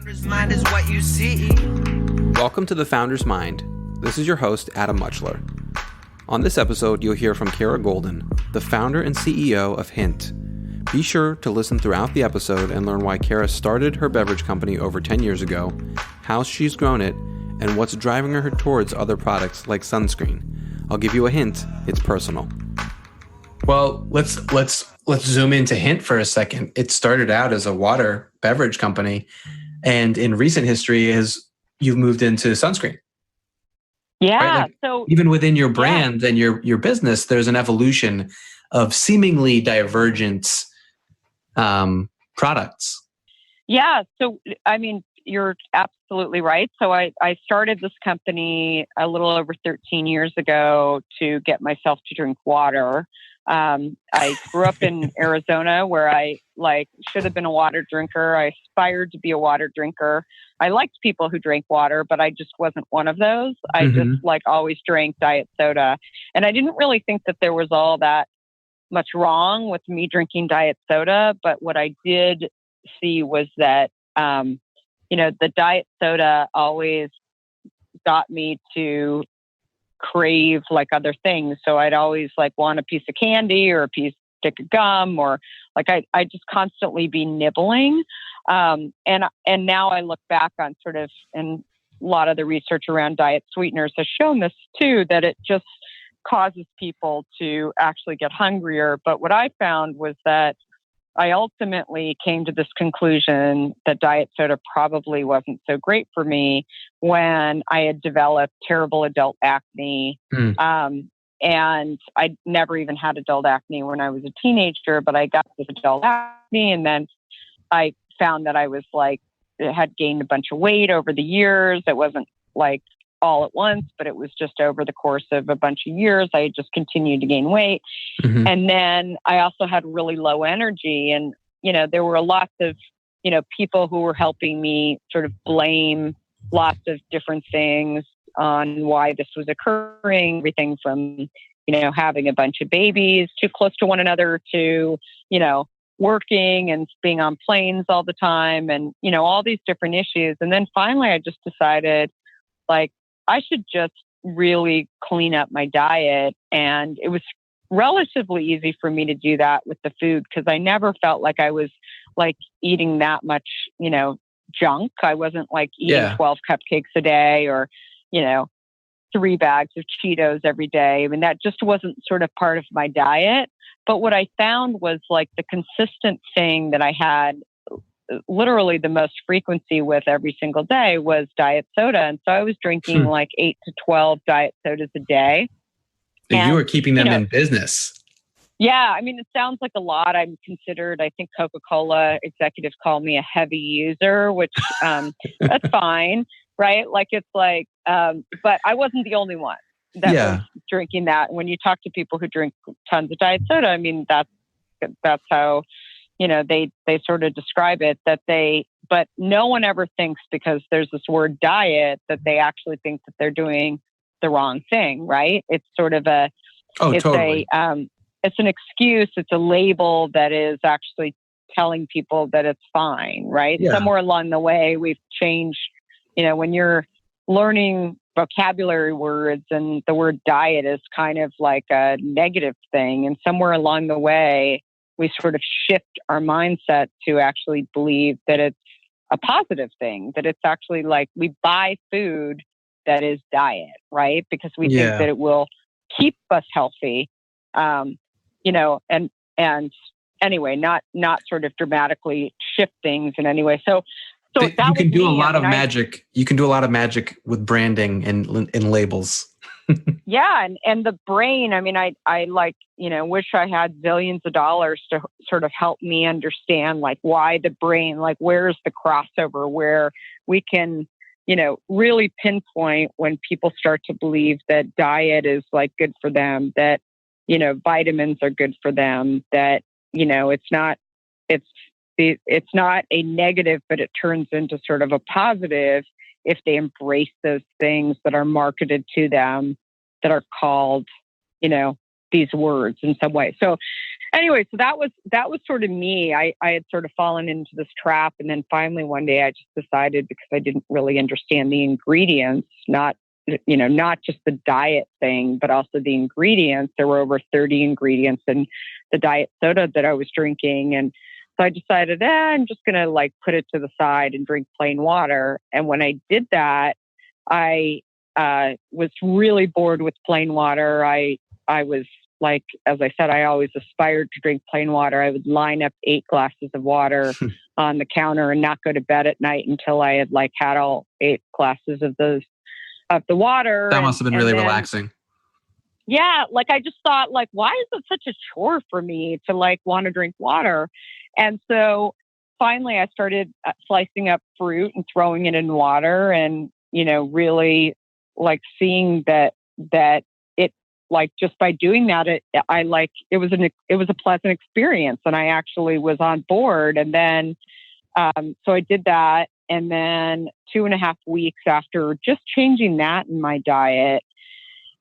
Founder's mind is what you see. Welcome to The Founder's Mind. This is your host, Adam Muchler. On this episode, you'll hear from Kara Goldin, the founder and CEO of Hint. Be sure to listen throughout the episode and learn why Kara started her beverage company over 10 years ago, how she's grown it, and what's driving her towards other products like sunscreen. I'll give you a hint, it's personal. Well, let's zoom into Hint for a second. It started out as a water beverage company, and in recent history, you've moved into sunscreen. Yeah. Right? Like, so even within your brand and your business, there's an evolution of seemingly divergent products. Yeah. So, I mean, you're absolutely right. So I started this company a little over 13 years ago to get myself to drink water. I grew up in Arizona where I should have been a water drinker. I aspired to be a water drinker. I liked people who drank water, but I just wasn't one of those. I just always drank diet soda. And I didn't really think that there was all that much wrong with me drinking diet soda. But what I did see was that, the diet soda always got me to crave like other things. So I'd always want a piece of candy or a stick of gum, or I just constantly be nibbling. And now I look back on and a lot of the research around diet sweeteners has shown this too, that it just causes people to actually get hungrier. But what I found was that I ultimately came to this conclusion that diet soda probably wasn't so great for me when I had developed terrible adult acne. And I never even had adult acne when I was a teenager, but I got this adult acne. And then I found that I was had gained a bunch of weight over the years. It wasn't all at once, but it was just over the course of a bunch of years. I just continued to gain weight. And then I also had really low energy. And, there were lots of, people who were helping me sort of blame lots of different things on why this was occurring. Everything from, having a bunch of babies too close to one another to, working and being on planes all the time and, all these different issues. And then finally, I just decided I should just really clean up my diet. And it was relatively easy for me to do that with the food because I never felt like I was eating that much, junk. I wasn't eating 12 cupcakes a day or, 3 bags of Cheetos every day. I mean, that just wasn't sort of part of my diet. But what I found was the consistent thing that I had literally the most frequency with every single day was diet soda. And so I was drinking 8 to 12 diet sodas a day. And you were keeping them in business. Yeah. I mean, it sounds like a lot. I'm considered, I think Coca-Cola executives call me a heavy user, which that's fine. Right. But I wasn't the only one that was drinking that. When you talk to people who drink tons of diet soda, I mean, that's how, they sort of describe it but no one ever thinks because there's this word diet that they actually think that they're doing the wrong thing, right? It's sort of totally. It's an excuse. It's a label that is actually telling people that it's fine, right? Yeah. Somewhere along the way, we've changed, when you're learning vocabulary words and the word diet is kind of like a negative thing. And somewhere along the way, we sort of shift our mindset to actually believe that it's a positive thing, that it's actually we buy food that is diet, right? Because we think that it will keep us healthy, and anyway, not sort of dramatically shift things in any way. So that you can do a lot of magic. You can do a lot of magic with branding and labels. Yeah. And the brain, I mean, I wish I had zillions of dollars to sort of help me understand why the brain, where's the crossover where we can, really pinpoint when people start to believe that diet is good for them, that, vitamins are good for them, that, it's not a negative, but it turns into sort of a positive if they embrace those things that are marketed to them that are called, these words in some way. So anyway, so that was sort of me. I had sort of fallen into this trap. And then finally one day I just decided, because I didn't really understand the ingredients, not just the diet thing, but also the ingredients. There were over 30 ingredients in the diet soda that I was drinking. And so I decided, I'm just going to like put it to the side and drink plain water. And when I did that, I was really bored with plain water. I was like, as I said, I always aspired to drink plain water. I would line up 8 glasses of water on the counter and not go to bed at night until I had like had all 8 glasses of the water. That must have been really relaxing. Yeah. Like I just thought like, why is it such a chore for me to like want to drink water? And so finally I started slicing up fruit and throwing it in water and, really like seeing that it like just by doing that, it was a pleasant experience and I actually was on board. And then, so I did that. And then 2.5 weeks after just changing that in my diet,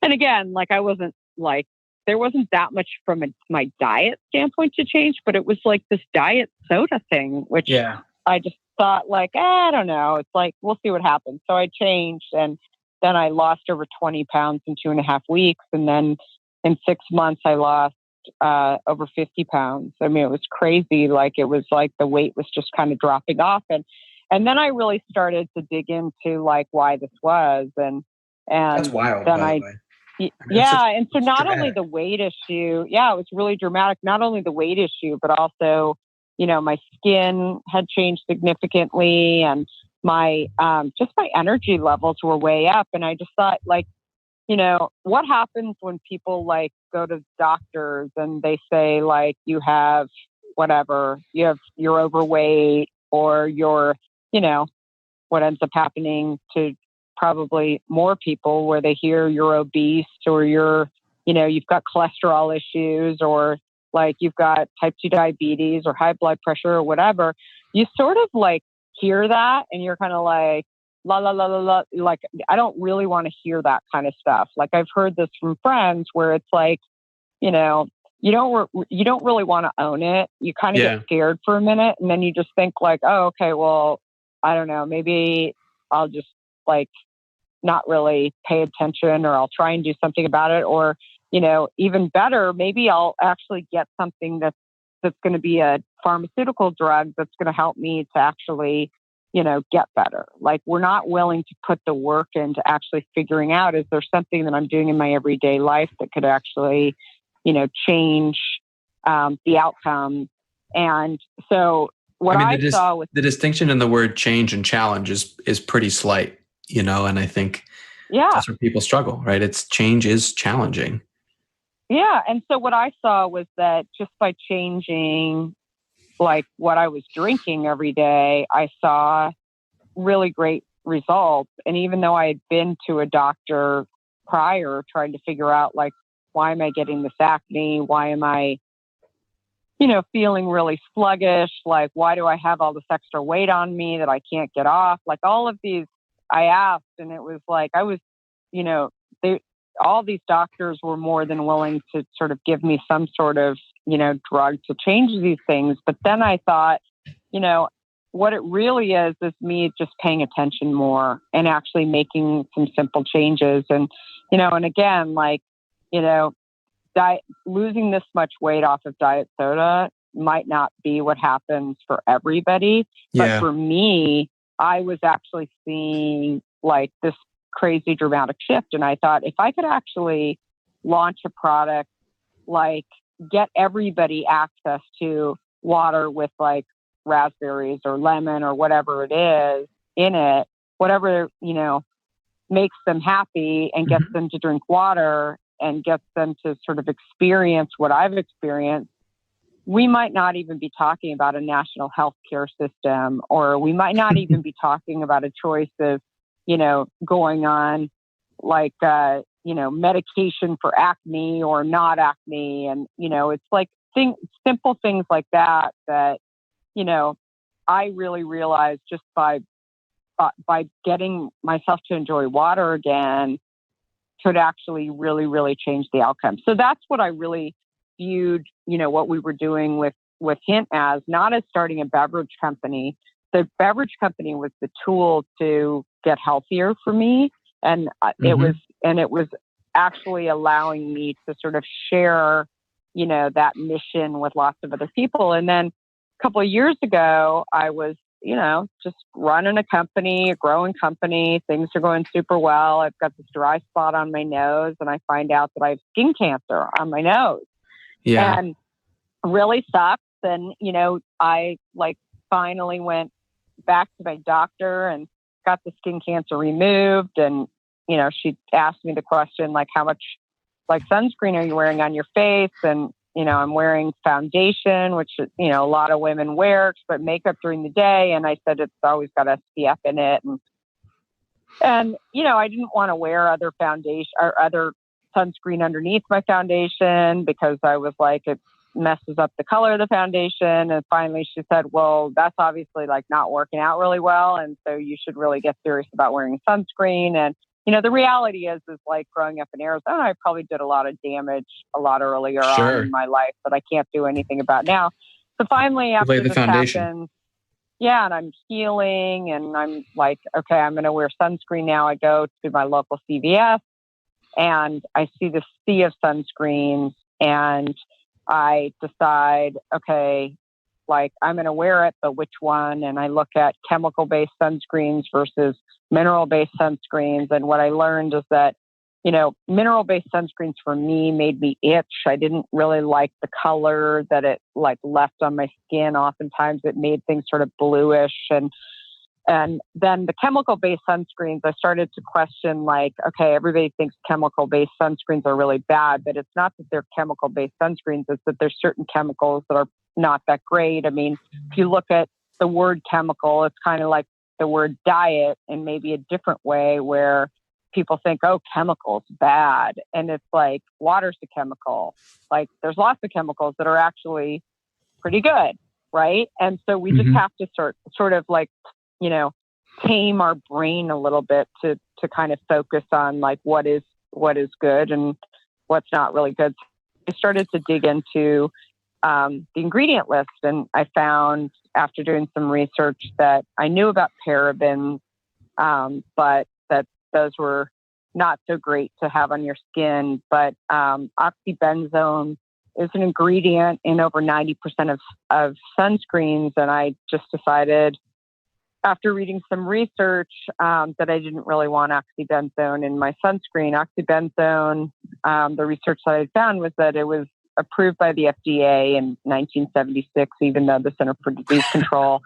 and again, like I wasn't like, there wasn't that much from my diet standpoint to change, but it was like this diet soda thing, which I just thought like, I don't know. It's like, we'll see what happens. So I changed and then I lost over 20 pounds in 2.5 weeks. And then in 6 months, I lost over 50 pounds. I mean, it was crazy. Like it was like the weight was just kind of dropping off. And then I really started to dig into like why this was. And that's wild. Then by the way. And so not only the weight issue, it was really dramatic. Not only the weight issue, but also, my skin had changed significantly and my, just my energy levels were way up. And I just thought like, what happens when people like go to doctors and they say like, you have whatever, you're overweight or you're, what ends up happening to probably more people where they hear you're obese or you've got cholesterol issues or like you've got type 2 diabetes or high blood pressure or whatever, you sort of like hear that and you're kind of like, la, la, la, la, la. Like, I don't really want to hear that kind of stuff. Like I've heard this from friends where it's like, you don't really want to own it. You kind of get scared for a minute and then you just think like, oh, okay, well, I don't know, maybe I'll just like not really pay attention or I'll try and do something about it. Or, even better, maybe I'll actually get something that's going to be a pharmaceutical drug that's going to help me to actually, get better. Like we're not willing to put the work into actually figuring out, is there something that I'm doing in my everyday life that could actually, change the outcome. And so what I saw with the distinction in the word change and challenge is pretty slight, and I think that's where people struggle, right? Change is challenging. Yeah. And so what I saw was that just by changing like what I was drinking every day, I saw really great results. And even though I had been to a doctor prior trying to figure out like, why am I getting this acne? Why am I, feeling really sluggish? Like, why do I have all this extra weight on me that I can't get off? Like all of these I asked, and it was like, I was, all these doctors were more than willing to sort of give me some sort of, drug to change these things. But then I thought, what it really is me just paying attention more and actually making some simple changes. And, and again, like, losing this much weight off of diet soda might not be what happens for everybody. But for me, I was actually seeing like this crazy dramatic shift. And I thought if I could actually launch a product, like get everybody access to water with like raspberries or lemon or whatever it is in it, whatever, makes them happy and gets them to drink water and gets them to sort of experience what I've experienced, we might not even be talking about a national healthcare system, or we might not even be talking about a choice of, going on like, medication for acne or not acne. And, it's like simple things like that, I really realized just by getting myself to enjoy water again could actually really, really change the outcome. So that's what I really viewed, what we were doing with Hint as not as starting a beverage company. The beverage company was the tool to get healthier for me. And it was actually allowing me to sort of share, that mission with lots of other people. And then a couple of years ago, I was, just running a company, a growing company. Things are going super well. I've got this dry spot on my nose, and I find out that I have skin cancer on my nose. Yeah. And really sucks. And, I finally went back to my doctor and got the skin cancer removed. And, she asked me the question, how much sunscreen are you wearing on your face? And, I'm wearing foundation, which, a lot of women wear, but makeup during the day. And I said, it's always got SPF in it. And, I didn't want to wear other foundation or other sunscreen underneath my foundation because I was like, it messes up the color of the foundation. And finally she said, well, that's obviously not working out really well. And so you should really get serious about wearing sunscreen. And, the reality is growing up in Arizona, I probably did a lot of damage a lot earlier on in my life that I can't do anything about now. So finally, after this happened, and I'm healing and I'm like, okay, I'm going to wear sunscreen now. I go to my local CVS and I see the sea of sunscreens and I decide, okay, I'm going to wear it, but which one? And I look at chemical-based sunscreens versus mineral-based sunscreens. And what I learned is that, mineral-based sunscreens for me made me itch. I didn't really like the color that it left on my skin. Oftentimes it made things sort of bluish. And then the chemical-based sunscreens, I started to question, okay, everybody thinks chemical-based sunscreens are really bad, but it's not that they're chemical-based sunscreens. It's that there's certain chemicals that are not that great. I mean, if you look at the word chemical, it's kind of like the word diet in maybe a different way where people think, oh, chemicals bad. And it's like water's a chemical. There's lots of chemicals that are actually pretty good, right? And so we just have to sort of tame our brain a little bit to kind of focus on what is good and what's not really good. I started to dig into the ingredient list, and I found after doing some research that I knew about parabens, but that those were not so great to have on your skin. But oxybenzone is an ingredient in over 90% of sunscreens, and I just decided after reading some research that I didn't really want oxybenzone in my sunscreen. Oxybenzone, the research that I found was that it was approved by the FDA in 1976, even though the Center for Disease Control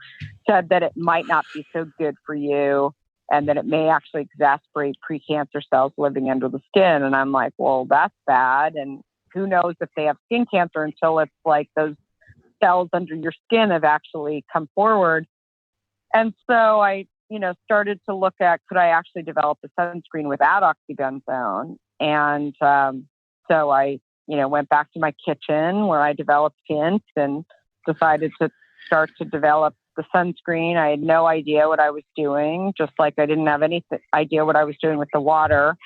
said that it might not be so good for you and that it may actually exacerbate precancer cells living under the skin. And I'm like, well, that's bad. And who knows if they have skin cancer until it's those cells under your skin have actually come forward. And so I, started to look at, could I actually develop a sunscreen without oxybenzone? And so I, went back to my kitchen where I developed Hint and decided to start to develop the sunscreen. I had no idea what I was doing, just like I didn't have any idea what I was doing with the water.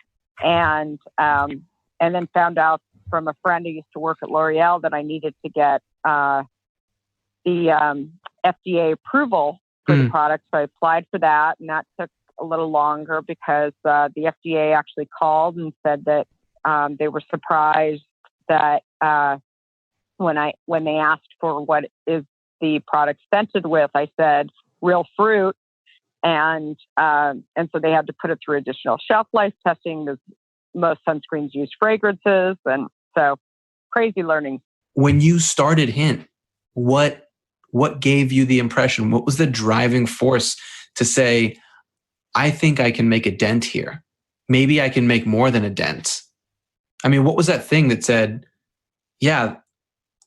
And then found out from a friend who used to work at L'Oreal that I needed to get the FDA approval for the product. So I applied for that, and that took a little longer because the FDA actually called and said that they were surprised that when they asked for what is the product scented with, I said real fruit, and so they had to put it through additional shelf life testing because most sunscreens use fragrances, and so crazy learning. When you started Hint, what gave you the impression? What was the driving force to say, I think I can make a dent here? Maybe I can make more than a dent. I mean, what was that thing that said, yeah,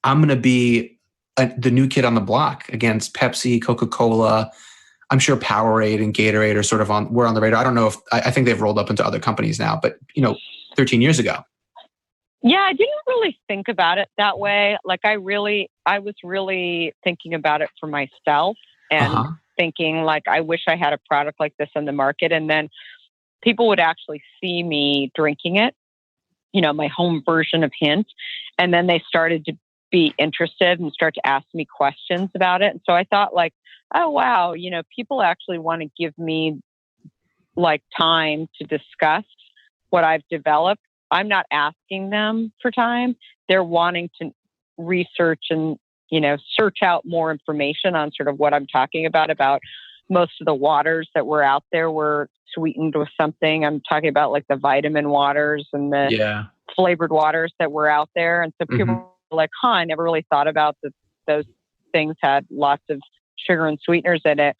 I'm going to be the new kid on the block against Pepsi, Coca-Cola. I'm sure Powerade and Gatorade are sort of were on the radar. I don't know if, I think they've rolled up into other companies now, but 13 years ago. Yeah, I didn't really think about it that way. I was really thinking about it for myself and thinking I wish I had a product like this on the market. And then people would actually see me drinking it my home version of Hint. And then they started to be interested and start to ask me questions about it. And so I thought like, oh, wow, people actually want to give me like time to discuss what I've developed. I'm not asking them for time. They're wanting to research and, search out more information on sort of what I'm talking about most of the waters that were out there were sweetened with something. I'm talking about like the vitamin waters and the flavored waters that were out there. And so people were like, I never really thought about that those things had lots of sugar and sweeteners in it.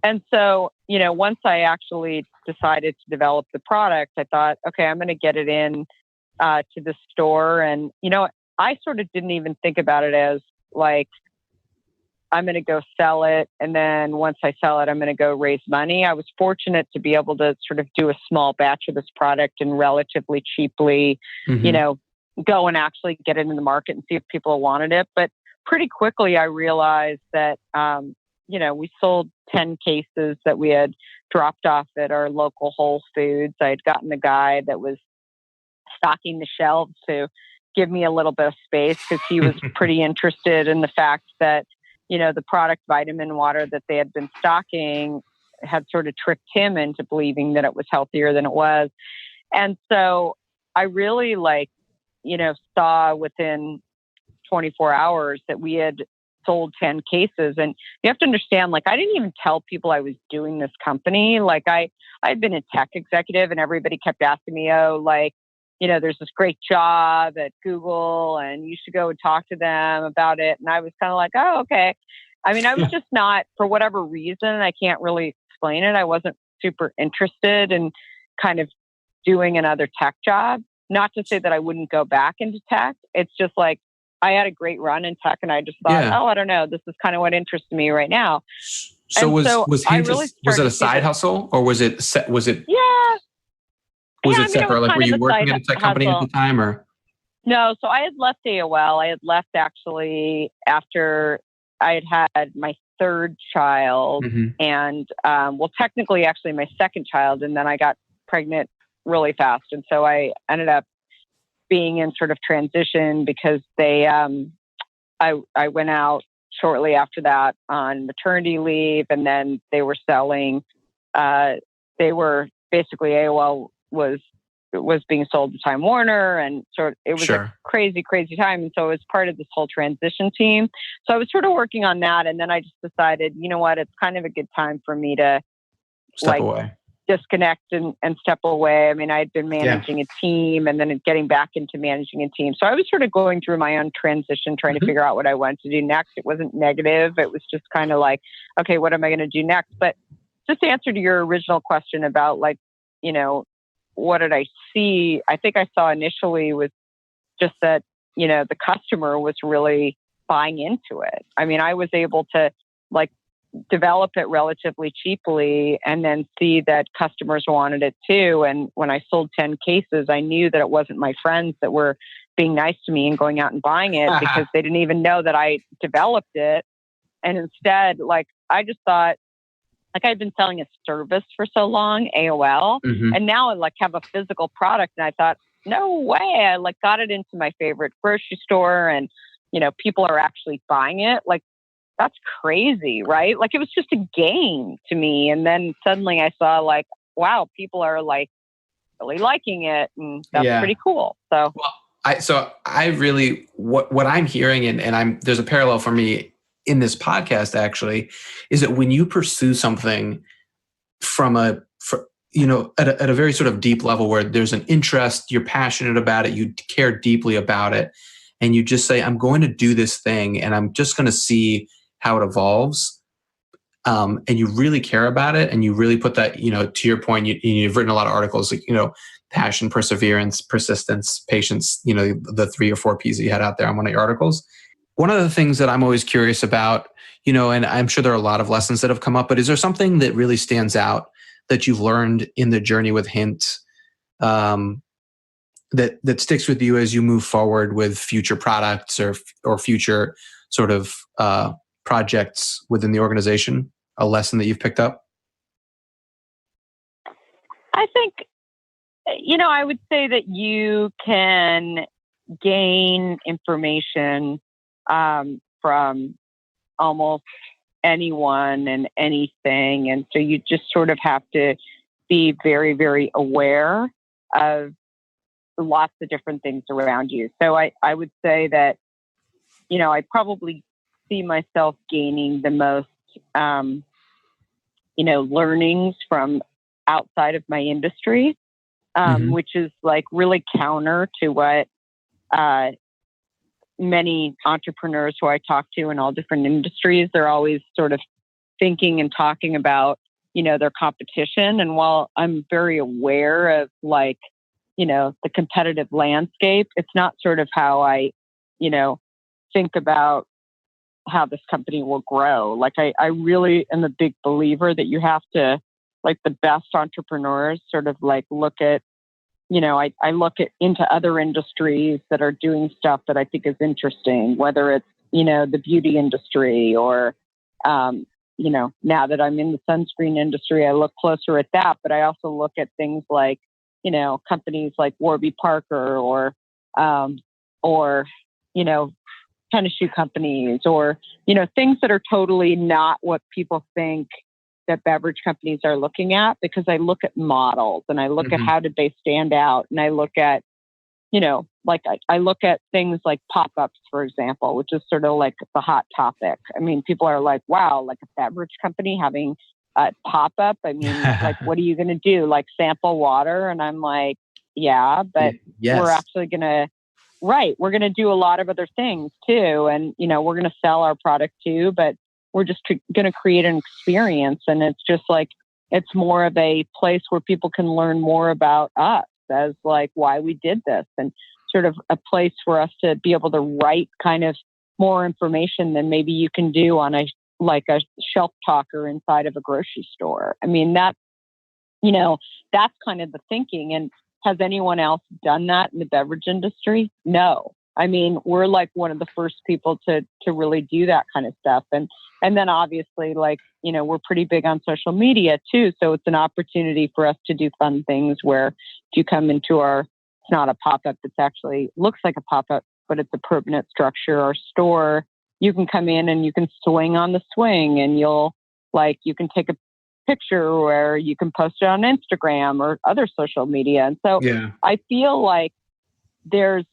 And so, once I actually decided to develop the product, I thought, okay, I'm going to get it in to the store. And, I sort of didn't even think about it as like, I'm going to go sell it. And then once I sell it, I'm going to go raise money. I was fortunate to be able to sort of do a small batch of this product and relatively cheaply, go and actually get it in the market and see if people wanted it. But pretty quickly, I realized that, we sold 10 cases that we had dropped off at our local Whole Foods. I had gotten a guy that was stocking the shelves to give me a little bit of space because he was pretty interested in the fact that, the product vitamin water that they had been stocking had sort of tricked him into believing that it was healthier than it was. And so I really saw within 24 hours that we had sold 10 cases. And you have to understand, I didn't even tell people I was doing this company. I'd been a tech executive and everybody kept asking me, there's this great job at Google and you should go and talk to them about it. And I was kind of like, oh, okay. I mean, I was just not, for whatever reason, I can't really explain it. I wasn't super interested in kind of doing another tech job. Not to say that I wouldn't go back into tech. It's just like, I had a great run in tech and I just thought, I don't know, this is kind of what interests me right now. So was Hint, was it a side hustle or was it? Yeah. Was it separate? Like, were you working at a tech company at the time or? No. So I had left AOL. I had left actually after I had had my third child and, technically actually my second child. And then I got pregnant really fast. And so I ended up being in sort of transition because I went out shortly after that on maternity leave and then they were selling, basically AOL was being sold to Time Warner and it was a crazy time. And so it was part of this whole transition team. So I was sort of working on that. And then I just decided, you know what, it's kind of a good time for me to step away, disconnect and step away. I mean, I had been managing a team and then getting back into managing a team. So I was sort of going through my own transition, trying to figure out what I wanted to do next. It wasn't negative. It was just kind of like, okay, what am I going to do next? But just to answer to your original question about what did I see? I think I saw initially was just that, the customer was really buying into it. I mean, I was able to develop it relatively cheaply and then see that customers wanted it too. And when I sold 10 cases, I knew that it wasn't my friends that were being nice to me and going out and buying it because they didn't even know that I developed it. And instead, I just thought, I'd been selling a service for so long, AOL, and now I have a physical product. And I thought, no way. I got it into my favorite grocery store and, people are actually buying it. That's crazy, right? It was just a game to me. And then suddenly I saw wow, people are really liking it. And that's pretty cool. So, I really, what I'm hearing and there's a parallel for me in this podcast actually, is that when you pursue something at a very sort of deep level where there's an interest, you're passionate about it, you care deeply about it, and you just say, I'm going to do this thing and I'm just going to see how it evolves. And you really care about it and you really put that, to your point, you've written a lot of articles, passion, perseverance, persistence, patience, the 3 or 4 P's that you had out there on one of your articles. One of the things that I'm always curious about, and I'm sure there are a lot of lessons that have come up, but is there something that really stands out that you've learned in the journey with Hint that sticks with you as you move forward with future products or future sort of projects within the organization? A lesson that you've picked up? I think I would say that you can gain information from almost anyone and anything. And so you just sort of have to be very, very aware of lots of different things around you. So I would say that, I probably see myself gaining the most, learnings from outside of my industry, which is like really counter to what many entrepreneurs who I talk to in all different industries, they're always sort of thinking and talking about, their competition. And while I'm very aware of the competitive landscape, it's not sort of how I, think about how this company will grow. Like I really am a big believer that you have to, like the best entrepreneurs sort of like look at, I look at into other industries that are doing stuff that I think is interesting, whether it's, the beauty industry or, now that I'm in the sunscreen industry, I look closer at that, but I also look at things like, companies like Warby Parker or tennis shoe companies or, things that are totally not what people think that beverage companies are looking at, because I look at models and I look at how did they stand out. And I look at, I look at things like pop-ups, for example, which is sort of like the hot topic. I mean, people are like, wow, like a beverage company having a pop-up. I mean, like, what are you going to do? Like sample water? And I'm like, yeah, but we're actually going to, we're going to do a lot of other things too. And, we're going to sell our product too, but we're just going to create an experience. And it's just like, it's more of a place where people can learn more about us as like why we did this, and sort of a place for us to be able to write kind of more information than maybe you can do on a shelf talker inside of a grocery store. I mean, that's kind of the thinking. And has anyone else done that in the beverage industry? No. I mean, we're like one of the first people to really do that kind of stuff. And then obviously, we're pretty big on social media too. So it's an opportunity for us to do fun things where if you come into it's not a pop-up, it's actually looks like a pop-up, but it's a permanent structure or store. You can come in and you can swing on the swing, and you can take a picture where you can post it on Instagram or other social media. And so I feel like there's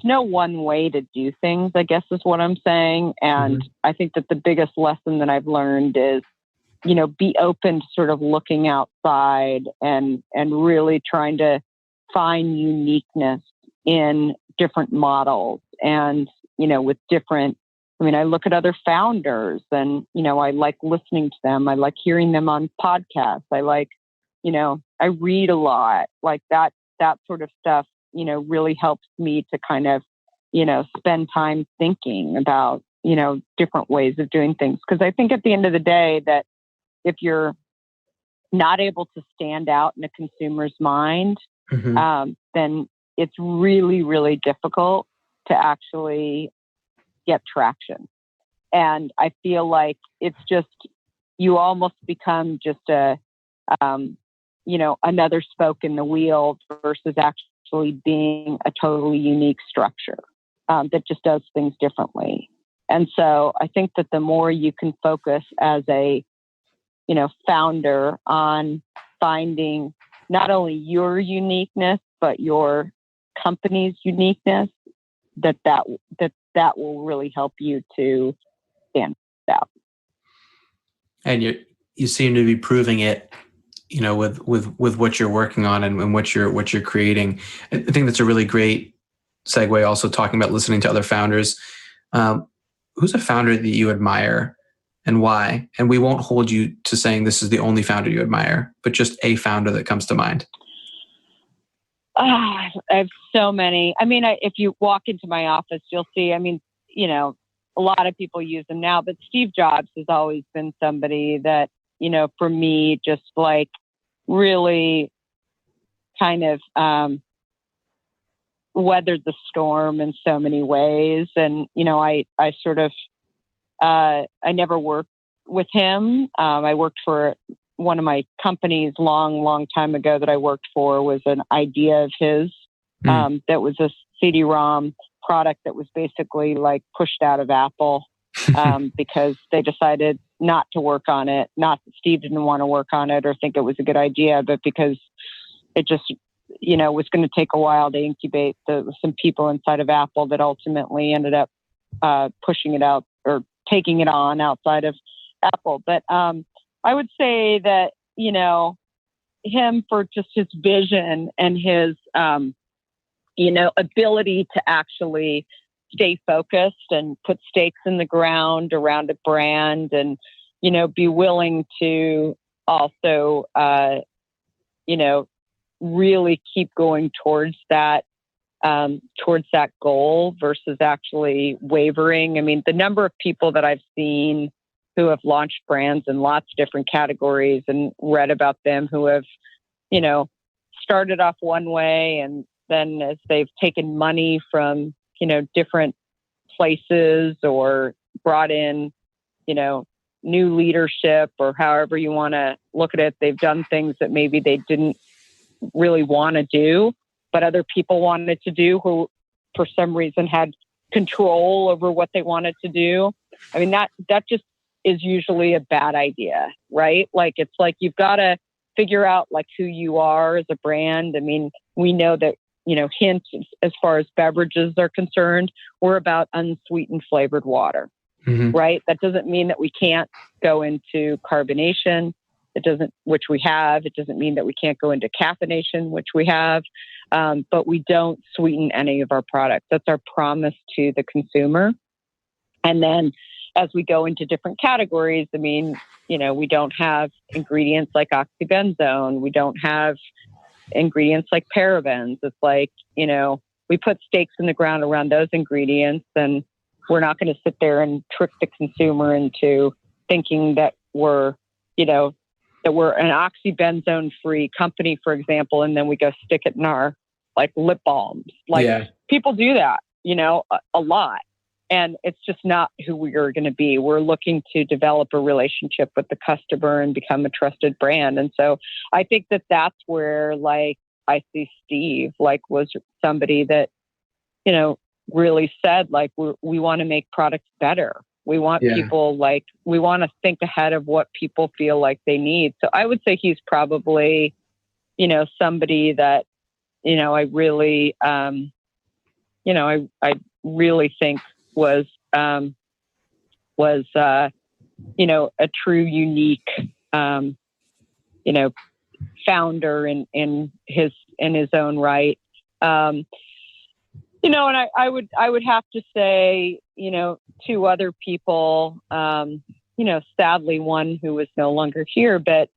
no one way to do things, I guess is what I'm saying. And I think that the biggest lesson that I've learned is, be open to sort of looking outside and really trying to find uniqueness in different models and, with different, I look at other founders and, I like listening to them. I like hearing them on podcasts. I like, I read a lot, like that sort of stuff, really helps me to kind of, spend time thinking about, different ways of doing things. Because I think at the end of the day that if you're not able to stand out in a consumer's mind, then it's really, really difficult to actually get traction. And I feel like it's just, you almost become just another spoke in the wheel versus actually being a totally unique structure that just does things differently. And so I think that the more you can focus as a, founder on finding not only your uniqueness, but your company's uniqueness, that will really help you to stand out. And you seem to be proving it, with what you're working on and what you're creating. I think that's a really great segue. Also talking about listening to other founders. Who's a founder that you admire and why? And we won't hold you to saying this is the only founder you admire, but just a founder that comes to mind. I have so many. I mean, if you walk into my office, you'll see, a lot of people use them now, but Steve Jobs has always been somebody that, for me, just like really kind of weathered the storm in so many ways. And, I sort of, I never worked with him. I worked for one of my companies long time ago that I worked for was an idea of his that was a CD-ROM product that was basically like pushed out of Apple because they decided not to work on it. Not that Steve didn't want to work on it or think it was a good idea, but because it just, was going to take a while to incubate some people inside of Apple that ultimately ended up pushing it out or taking it on outside of Apple. But I would say that, him for just his vision and his, ability to actually stay focused and put stakes in the ground around a brand and, be willing to also, really keep going towards that goal versus actually wavering. I mean, the number of people that I've seen who have launched brands in lots of different categories and read about them who have, started off one way and then as they've taken money from, different places or brought in, new leadership or however you want to look at it, they've done things that maybe they didn't really want to do, but other people wanted to do who for some reason had control over what they wanted to do. I mean, that just is usually a bad idea, right? Like, it's like, you've got to figure out like who you are as a brand. I mean, we know that, Hint, as far as beverages are concerned, we're about unsweetened flavored water, right? That doesn't mean that we can't go into carbonation. Which we have. It doesn't mean that we can't go into caffeination, which we have, but we don't sweeten any of our products. That's our promise to the consumer. And then as we go into different categories, I mean, we don't have ingredients like oxybenzone. We don't have ingredients like parabens. It's like, we put stakes in the ground around those ingredients, and we're not going to sit there and trick the consumer into thinking that we're an oxybenzone-free company, for example, and then we go stick it in our like lip balms. Like, people do that, a lot. And it's just not who we are going to be. We're looking to develop a relationship with the customer and become a trusted brand. And so I think that that's where, like, I see Steve, like, was somebody that, really said, like, we want to make products better. We want people, like, we want to think ahead of what people feel like they need. So I would say he's probably, somebody that, I really, I really think was a true unique, founder in his own right. And I would have to say, two other people, sadly one who is no longer here, but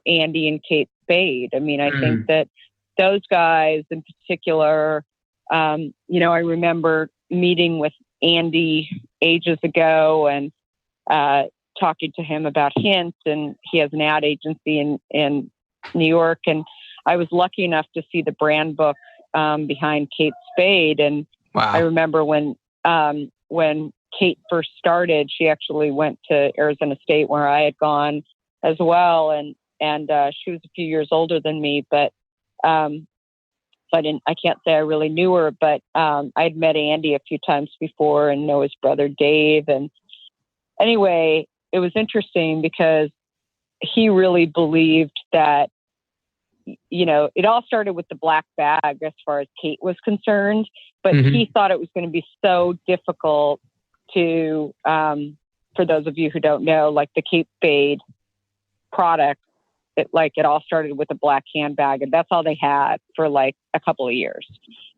Andy and Kate Spade. I mean, I think that those guys in particular, I remember meeting with Andy ages ago and talking to him about Hint, and he has an ad agency in New York. And I was lucky enough to see the brand book behind Kate Spade. And wow. I remember when Kate first started, she actually went to Arizona State where I had gone as well. And she was a few years older than me, but I can't say I really knew her, but I'd met Andy a few times before and know his brother Dave. And anyway, it was interesting because he really believed that, it all started with the black bag as far as Kate was concerned, but he thought it was going to be so difficult to, for those of you who don't know, like the Kate Spade product, it all started with a black handbag, and that's all they had for like a couple of years.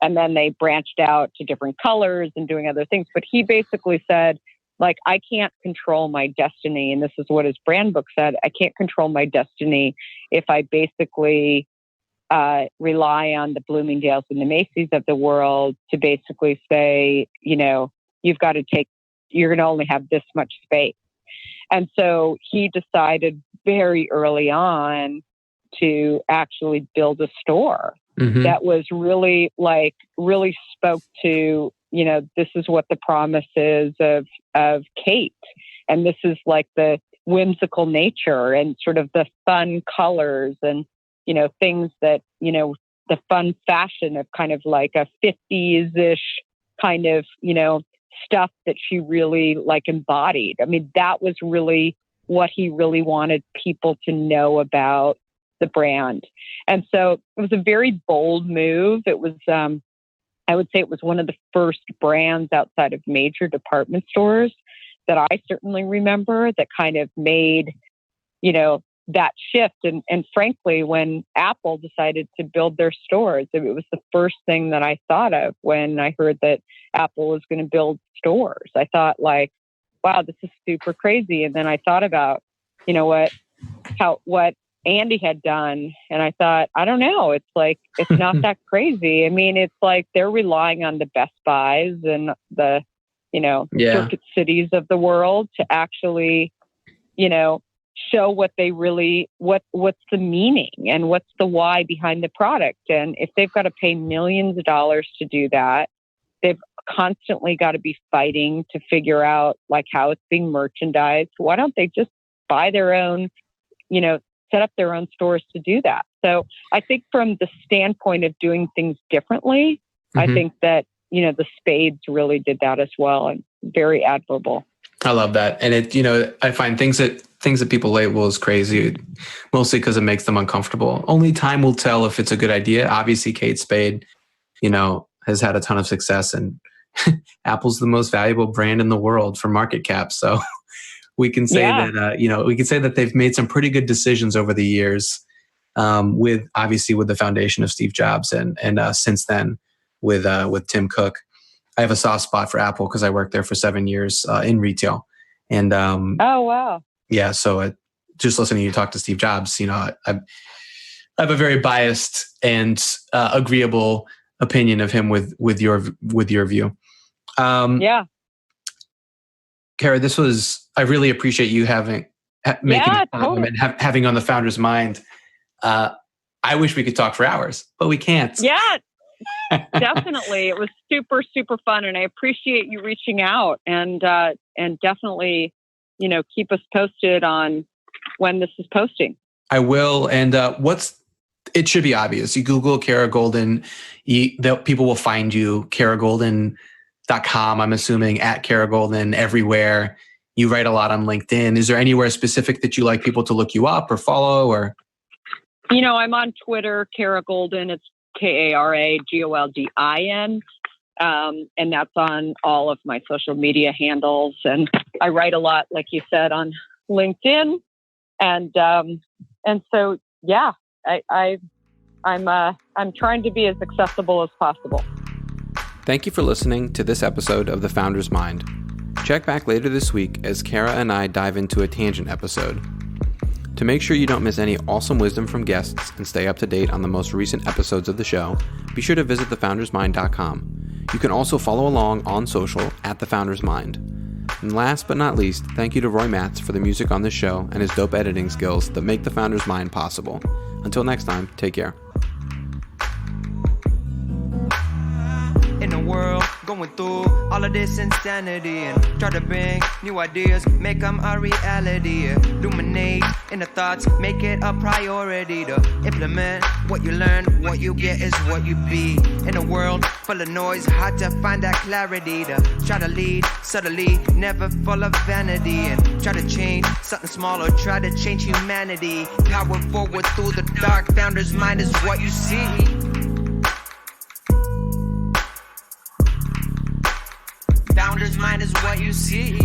And then they branched out to different colors and doing other things. But he basically said, like, I can't control my destiny. And this is what his brand book said. I can't control my destiny if I basically rely on the Bloomingdale's and the Macy's of the world to basically say, you're going to only have this much space. And so he decided very early on to actually build a store that was really spoke to, this is what the promise is of Kate. And this is like the whimsical nature and sort of the fun colors and, things that, the fun fashion of kind of like a 50s-ish kind of, stuff that she really like embodied. I mean, that was really what he really wanted people to know about the brand. And so it was a very bold move. It was, I would say it was one of the first brands outside of major department stores that I certainly remember that kind of made, that shift. And frankly, when Apple decided to build their stores, it was the first thing that I thought of when I heard that Apple was going to build stores. I thought like, wow, this is super crazy. And then I thought about, what Andy had done. And I thought, I don't know, it's like, it's not that crazy. I mean, it's like they're relying on the Best Buys and the, Circuit Cities of the world to actually, show what they really, what's the meaning and what's the why behind the product. And if they've got to pay millions of dollars to do that, they've constantly got to be fighting to figure out like how it's being merchandised. Why don't they just buy their own, set up their own stores to do that? So I think from the standpoint of doing things differently, I think that, the Spades really did that as well, and very admirable. I love that. And it, I find things that people label as crazy, mostly because it makes them uncomfortable. Only time will tell if it's a good idea. Obviously, Kate Spade, has had a ton of success, and Apple's the most valuable brand in the world for market cap. So we can say that they've made some pretty good decisions over the years, with the foundation of Steve Jobs and since then with Tim Cook. I have a soft spot for Apple because I worked there for 7 years in retail. And oh wow, yeah. So just listening to you talk to Steve Jobs, I have a very biased and agreeable opinion of him with your view. Kara, I really appreciate you making the time and having on the Founder's Mind. I wish we could talk for hours, but we can't. Yeah, definitely. It was super, super fun. And I appreciate you reaching out and definitely, keep us posted on when this is posting. I will. And it should be obvious. You Google Kara Goldin, people will find you. KaraGoldin.com, I'm assuming, at Kara Goldin everywhere. You write a lot on LinkedIn. Is there anywhere specific that you like people to look you up or follow? Or I'm on Twitter, Kara Goldin. It's KaraGoldin. And that's on all of my social media handles. And I write a lot, like you said, on LinkedIn. And so, yeah, I'm trying to be as accessible as possible. Thank you for listening to this episode of The Founder's Mind. Check back later this week as Kara and I dive into a tangent episode. To make sure you don't miss any awesome wisdom from guests and stay up to date on the most recent episodes of the show, be sure to visit thefoundersmind.com. You can also follow along on social at The Founder's Mind. And last but not least, thank you to Roy Matz for the music on this show and his dope editing skills that make The Founder's Mind possible. Until next time, take care. In the world, going through all of this insanity and try to bring new ideas, make them a reality. Illuminate in the thoughts, make it a priority to implement what you learn. What you get is what you be. In a world full of noise, hard to find that clarity to try to lead subtly, never full of vanity, and try to change something small or try to change humanity. Power forward through the dark, Founder's Mind is what you see. Founder's Mind is what you see.